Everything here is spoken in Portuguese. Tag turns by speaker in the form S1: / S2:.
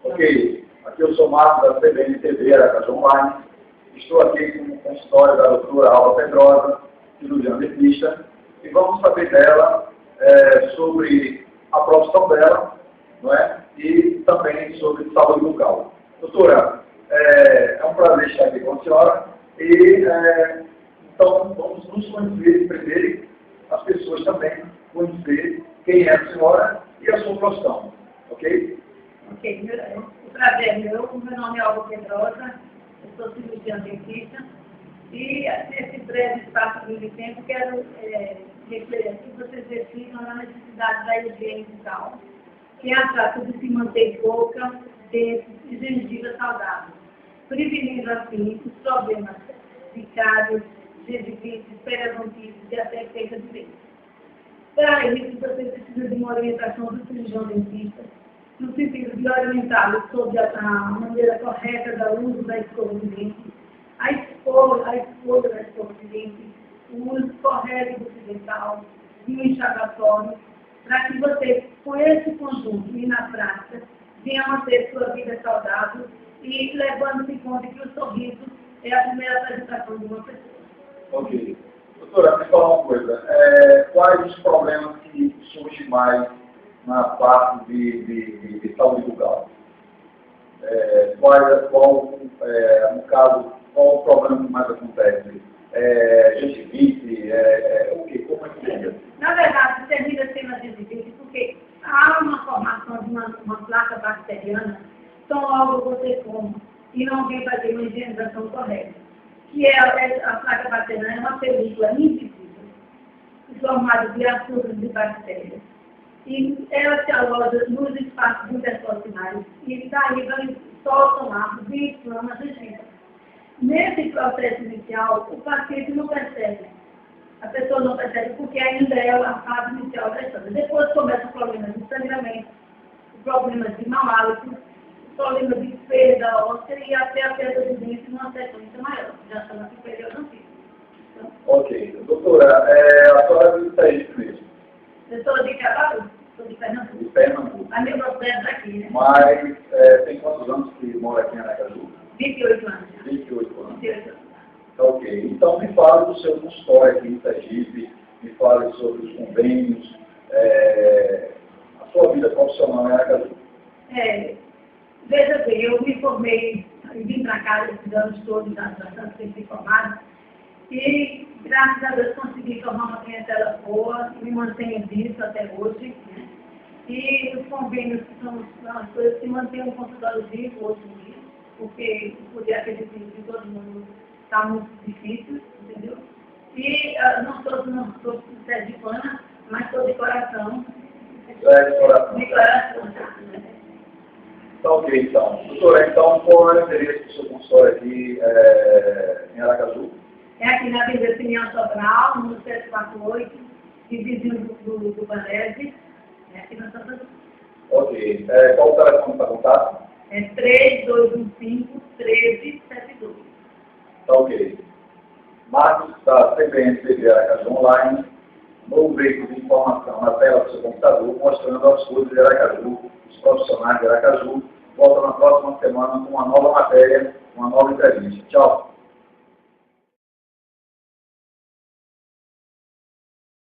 S1: Ok, aqui eu sou Marcos da CBN TV Aracaju Online. Estou aqui com o consultório da doutora Alba Pedrosa, cirurgiã dentista, e vamos saber dela sobre a profissão dela, não é? E também sobre saúde bucal. Doutora, é um prazer estar aqui com a senhora e então vamos nos conhecer primeiro, as pessoas também conhecer quem é a senhora e a sua profissão, ok?
S2: Ok, o prazer é meu nome é Alba Pedrosa, eu sou cirurgiã dentista e nesse breve espaço de tempo quero refletir que vocês reflitam na necessidade da higiene bucal, que é a prática de se manter boca, dentes e gengiva saudáveis, prevenindo assim os problemas de cáries, gengivite, periodontite e até perda de dentes. Para isso, vocês precisam de uma orientação do cirurgião dentista, no sentido de orientá-los sobre a maneira correta do uso da escova de dente, a escolha da escova de dente, o uso correto do fio dental e o enxaguatório, para que vocês, com esse conjunto e na prática, venham manter sua vida saudável e levando-se em conta que o sorriso é a primeira apresentação de uma pessoa.
S1: Ok. Doutora, me fala uma coisa. Quais os problemas que surgem mais na parte de saúde bucal? No caso, qual o problema que mais acontece? Gengivite? O quê? Como é que é?
S2: Na verdade, termina sendo a gengivite porque há uma formação de uma placa bacteriana, então logo você come e não vem fazer uma higienização correta, que a placa bacteriana é uma película invisível, formada de açúcares de bactérias. E ela se aloja nos espaços intercostinais e daí soltam ácido e inflama a gengiva. Nesse processo inicial, o paciente não percebe. A pessoa não percebe porque ainda é a fase inicial da história. Depois começa o problema de sangramento, o problema de mau hálito, o problema de perda óssea e até a perda de dente numa sequência maior, já chama de periodontite. Então,
S1: ok. Doutora, a senhora visita isso mesmo?
S2: eu sou de Cabaú, sou de Pernambuco.
S1: De Pernambuco.
S2: A meu processo aqui, né?
S1: Mas tem quantos anos que mora aqui em Aracaju?
S2: 28 anos.
S1: 28 anos.
S2: 28 anos.
S1: Ok. Então, me fale do seu consultório aqui em Sergipe, me fale sobre os convênios, a sua vida profissional em Aracaju.
S2: Veja bem, eu me formei, vim para cá esses anos todos, já bastante tempo formado, e graças a Deus consegui formar uma clientela boa, me mantenho vivo até hoje, né? E os convênios que são as coisas que mantêm o consultório vivo hoje em dia, porque poder acreditar de todo mundo está muito difícil, entendeu? E não sou sergipana, mas estou de coração.
S1: De coração.
S2: De coração, né?
S1: Tá ok, então. Doutora, então, qual é o endereço do seu consultório aqui em Aracaju?
S2: É aqui na Avenida Pinhão Sobral, número 748, e vizinho do Banese, aqui na Santa Cruz.
S1: Ok. Qual o telefone para contato?
S2: É 3215-1372.
S1: Tá ok. Marcos da CBN TV Aracaju Online, novo veículo de informação na tela do seu computador, mostrando as coisas de Aracaju, os profissionais de Aracaju. Volta na próxima semana com uma nova matéria, uma nova entrevista. Tchau.